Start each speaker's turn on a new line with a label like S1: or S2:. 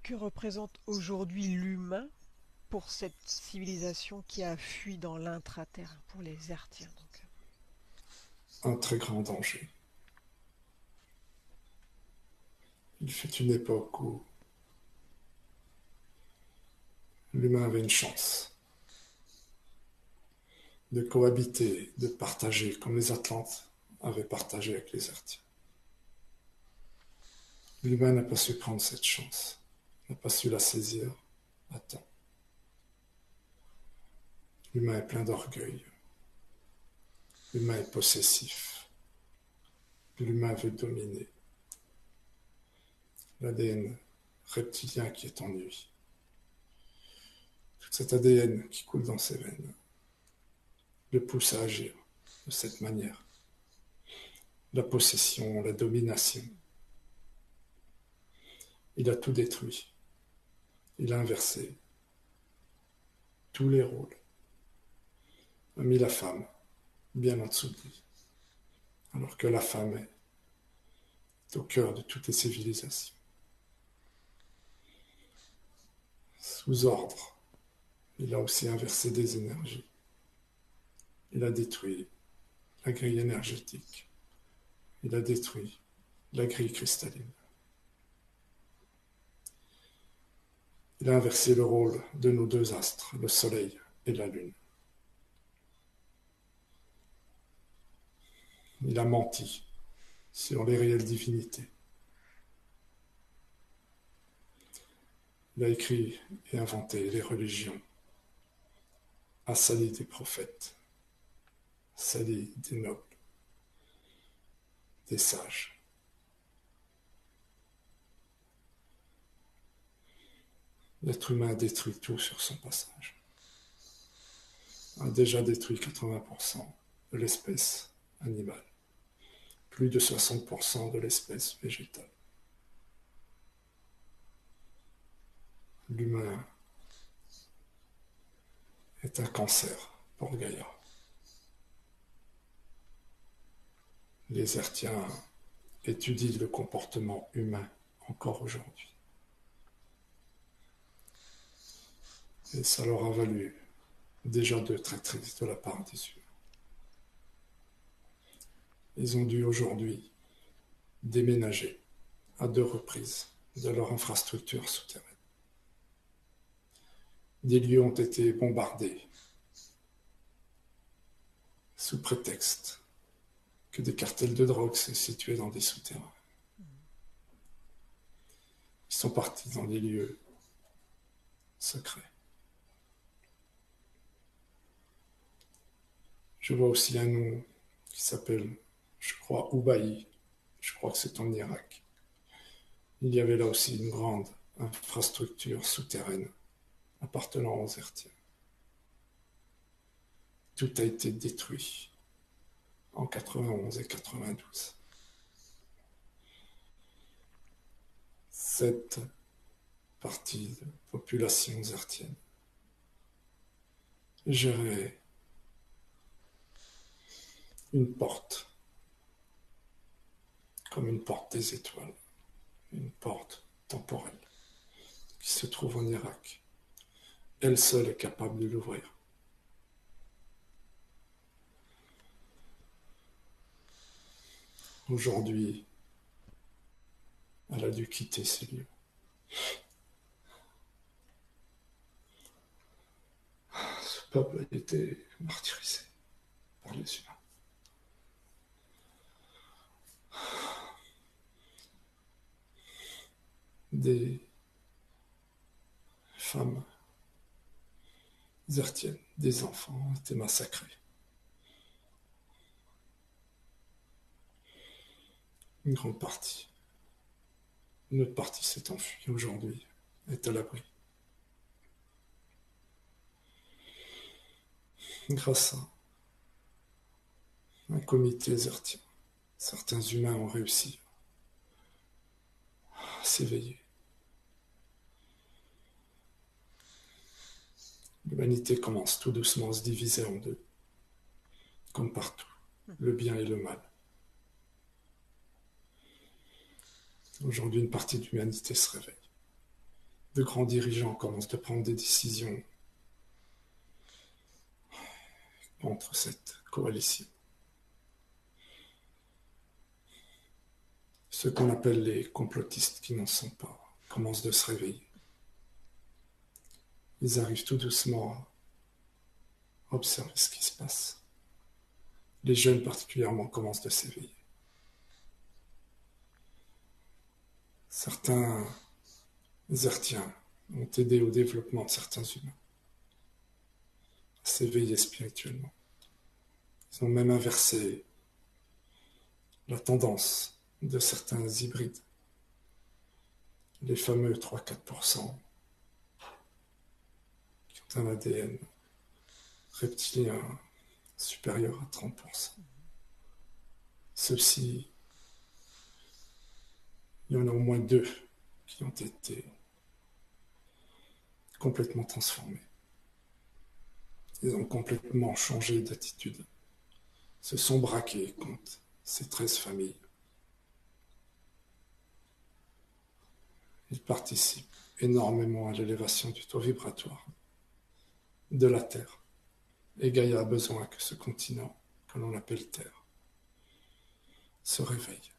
S1: Que représente aujourd'hui l'humain pour cette civilisation qui a fui dans l'intra-terre, pour les Hertiens donc.
S2: Un très grand danger. Il fut une époque où l'humain avait une chance de cohabiter, de partager, comme les Atlantes avaient partagé avec les Hertiens. L'humain n'a pas su prendre cette chance, n'a pas su la saisir à temps. L'humain est plein d'orgueil, l'humain est possessif, l'humain veut dominer. L'ADN reptilien qui est en lui, tout cet ADN qui coule dans ses veines, le pousse à agir de cette manière. La possession, la domination. Il a tout détruit. Il a inversé tous les rôles. A mis la femme bien en dessous de lui. Alors que la femme est au cœur de toutes les civilisations. Sous ordre, il a aussi inversé des énergies. Il a détruit la grille énergétique. Il a détruit la grille cristalline. Il a inversé le rôle de nos deux astres, le Soleil et la Lune. Il a menti sur les réelles divinités. Il a écrit et inventé les religions, assali des prophètes, sali des nobles, des sages. L'être humain a détruit tout sur son passage. A déjà détruit 80% de l'espèce animale, plus de 60% de l'espèce végétale. L'humain est un cancer pour Gaïa. Les Hertiens étudient le comportement humain encore aujourd'hui. Et ça leur a valu déjà deux traîtrises de la part des humains. Ils ont dû aujourd'hui déménager à deux reprises de leur infrastructure souterraine. Des lieux ont été bombardés sous prétexte que des cartels de drogue se situaient dans des souterrains. Ils sont partis dans des lieux secrets. Je vois aussi un nom qui s'appelle, je crois, Ubaï. Je crois que c'est en Irak. Il y avait là aussi une grande infrastructure souterraine appartenant aux Hertiens. Tout a été détruit en 91 et 92. Cette partie de population hertienne gérait une porte, comme une porte des étoiles, une porte temporelle qui se trouve en Irak. Elle seule est capable de l'ouvrir. Aujourd'hui, elle a dû quitter ces lieux. Ce peuple a été martyrisé par les humains. Des femmes hertiennes, des enfants ont été massacrés. Une grande partie. Une autre partie s'est enfuie aujourd'hui, est à l'abri. Grâce à un comité hertien, certains humains ont réussi à s'éveiller. L'humanité commence tout doucement à se diviser en deux, comme partout, le bien et le mal. Aujourd'hui, une partie de l'humanité se réveille. de grands dirigeants commencent de prendre des décisions contre cette coalition. Ceux qu'on appelle les complotistes qui n'en sont pas commencent de se réveiller. Ils arrivent tout doucement à observer ce qui se passe. Les jeunes particulièrement commencent de s'éveiller. Certains Zertiens ont aidé au développement de certains humains à s'éveiller spirituellement. Ils ont même inversé la tendance de certains hybrides, les fameux 3-4% qui ont un ADN reptilien supérieur à 30%. Ceux-ci, il y en a au moins 2 qui ont été complètement transformés. Ils ont complètement changé d'attitude, se sont braqués contre ces 13 familles. Ils participent énormément à l'élévation du taux vibratoire de la Terre. Et Gaïa a besoin que ce continent, que l'on appelle Terre, se réveille.